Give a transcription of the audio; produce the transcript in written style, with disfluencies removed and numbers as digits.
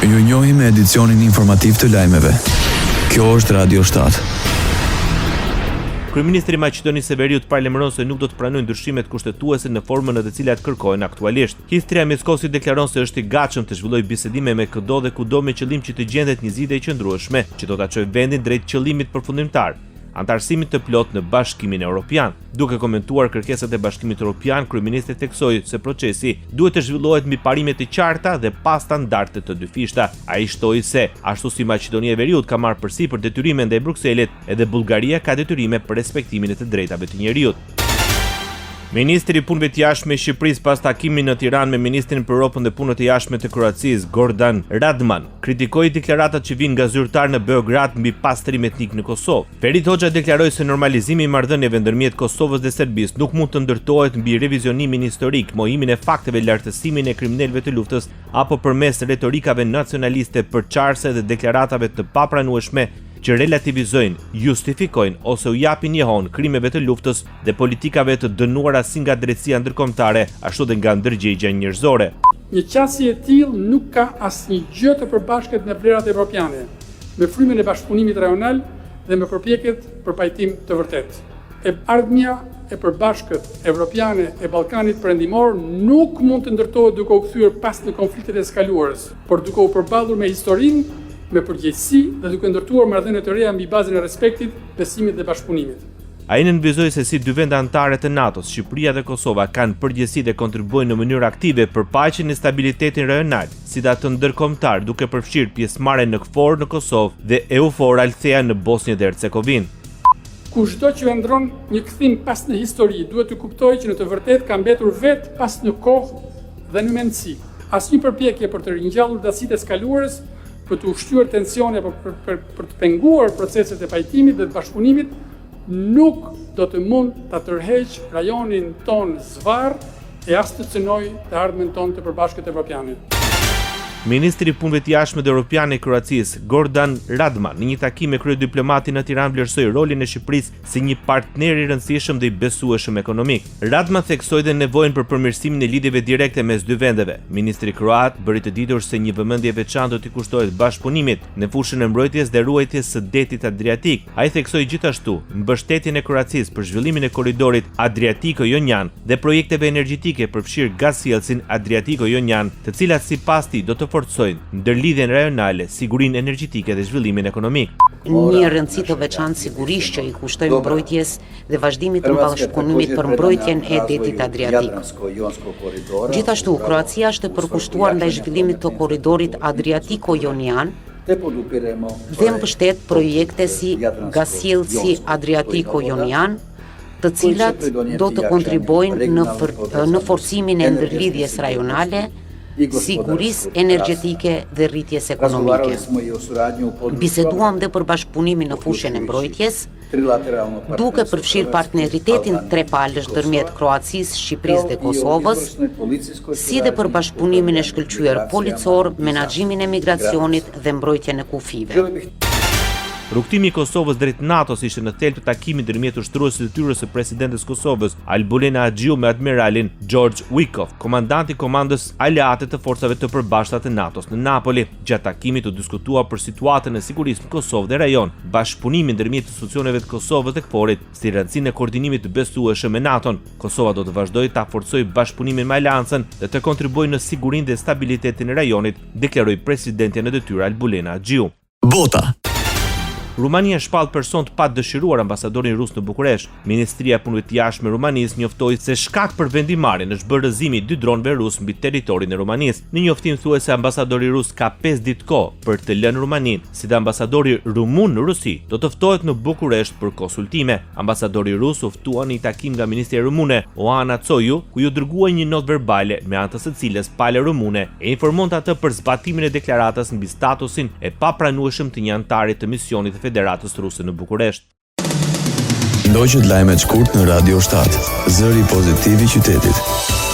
Ju njohim me edicionin informativ të lajmeve. Kjo është Radio 7. Kryeministri i Maqedonisë së Veriut paralajmëron se nuk do të pranojë ndryshimet kushtetuese në formën në të cilat kërkojnë aktualisht. Histria Mjatskosi deklaron se është i gatshëm të zhvillojë bisedime me kudo dhe kudo me qëllim që të gjendet një zgjidhje e qëndrueshme që do ta çojë vendin drejt qëllimit përfundimtar, antarësimit të plot në Bashkimin Evropian. Duke komentuar kërkesat e Bashkimit Evropian, kryeministri theksoi se procesi duhet të zhvillohet mbi parime të qarta dhe pa standarde të dyfishta. Ai shtoi se ashtu si Maqedonia e Veriut ka marrë përsipër detyrime ndaj Brukselit, edhe Bullgaria ka detyrime për respektimin e të drejtave të njerëzit. Ministri i Punëve të Jashtme i Shqipërisë pas takimit në Tiranë me ministrin për ropën dhe punët e jashtme të Kroacisë, Gordan Radman, kritikoi deklaratat që vijnë nga zyrtar në Beograd mbi pastrim etnik në Kosovë. Ferit Hoxha deklaroi se normalizimi i marrëdhënieve ndërmjet Kosovës dhe Serbisë nuk mund të ndërtohet mbi revizionimin historik, mohimin e fakteve, lartësimin e kriminalëve të luftës apo përmes retorikave nacionaliste, përçarëse dhe deklaratave të papranueshme që relativizojnë, justifikojnë ose u japin njehon krimeve të luftës dhe politikave të dënuara si nga drejtësia ndërkombëtare, ashtu dhe nga ndërgjegja njerëzore. Një qasje e tillë nuk ka asnjë gjë të përbashkët me vlerat evropiane, me frymën e bashkëpunimit rajonal dhe me përpjekjet për pajtim të vërtetë. E ardhmja e përbashkët evropiane e Ballkanit Perëndimor nuk mund të ndërtohet duke u kthyer pas në konfliktet e skaluarës, por duke u përballur me historinë, me përgjegjësi dhe duke ndërtuar marrëdhënie të reja mbi bazën e respektit, besimit dhe bashkëpunimit. Ai nënvizoi se si dy vende anëtare të NATO-s, Shqipëria dhe Kosova, kanë përgjegjësi dhe kontribuojnë në mënyrë aktive për paqen e stabilitetin rajonal, si dhe atë ndërkombëtar, duke përfshirë pjesëmarrje në KFOR në Kosovë dhe EUFOR Althea në Bosnjë dhe Hercegovinë. Kushdo që vendron një kthim pas në histori, duhet të kuptojë që në të vërtetë ka mbetur vetë pas në kohë dhe në mendësi. Asnjë përpjekje për të ringjallur dacitë e skaluarës, për të ushqyer tensione apo për të penguar proceset e pajtimit dhe të bashkëpunimit, nuk do të mund ta tërheqë rajonin ton zvarr e as të cënojë të ardhmen ton të përbashkët evropiane. Ministri i Punëve të Jashtme dhe Evropiane i Kroacisë, Gordan Radman, në një takim me kryediplomatin në Tiranë vlerësoi rolin e Shqipërisë si një partner i rëndësishëm dhe i besueshëm ekonomik. Radman theksoi dhe nevojën për përmirësimin e lidhjeve direkte mes dy vendeve. Ministri kroat bëri të ditur se një vëmendje veçantë do t'i kushtohet bashkëpunimit në fushën e mbrojtjes dhe ruajtjes së detit Adriatik. Ai theksoi gjithashtu mbështetjen e Kroacisë për zhvillimin e korridorit Adriatiko-Jonian dhe projekteve energjetike përfshirë gazsjellsin Adriatiko-Jonian, të cilat sipas tij do të forcojnë ndërlidhjen rajonale, sigurinë energjetike dhe zhvillimin ekonomik. Një rëndësi të veçantë sigurisht që i kushtojnë mbrojtjes dhe vazhdimit të bashkëpunimit për mbrojtjen e detit Adriatik. Gjithashtu, Kroacia është e përkushtuar ndaj zhvillimit të korridorit Adriatiko-Jonian dhe mbështet projekte si gazsjellsi Adriatiko-Jonian, të cilat do të kontribuojnë në forcimin e ndërlidhjes rajonale, sigurisë energjetike dhe rritjes ekonomike. Biseduam dhe për bashkëpunimin në fushën e mbrojtjes, duke përfshirë partneritetin trepalësh ndërmjet Kroacisë, Shqipërisë dhe Kosovës, si dhe për bashkëpunimin e shkëlqyer policor, menaxhimin e migracionit dhe mbrojtjen e kufive. Rrugtimi i Kosovës drejt NATO-s ishte në thelb të takimit ndërmjet ushtruesit të detyrës së presidentes Kosovës, Albulena Haxhiu, me admiralin George Wikoff, komandanti i komandës aleate të forcave të përbashkëta të NATO-s në Napoli. Gjatë takimit u diskutua për situatën e sigurisë në Kosovë dhe rajon, bashkëpunimi ndërmjet institucioneve të Kosovës dhe KFOR-it, si rëndësinë e koordinimit të besueshëm me NATO-n. Kosova do të vazhdojë ta forcojë bashkëpunimin me aleancën dhe të kontribuojë në sigurinë dhe stabilitetin e rajonit, deklaroi presidentja në detyrë Albulena Haxhiu. Bota. Rumania shpall person të padëshiruar ambasadorin rus në Bukuresht. Ministria e Punëve të Jashtme e Rumanisë njoftoi se shkak për vendimarrjen është bërë rrëzimi 2 dronëve rus mbi territorin e Rumanisë. Në njoftim thuhet se ambasadori rus ka 5 ditë kohë për të lënë Rumaninë, si dhe ambasadori rumun në Rusi do të ftohet në Bukuresht për konsultime. Ambasadori rus u ftua në një takim nga ministria rumune, Oana Coju, ku ju dërguai një notë verbale me anë të së cilës palë rumune e informonte atë për zbatimin e deklaratës mbi statusin e papranueshëm të një anëtari të misionit të Federatës Ruse në Bukuresht. Ndoqët lajmet shkurt në Radio 7, zëri pozitiv i qytetit.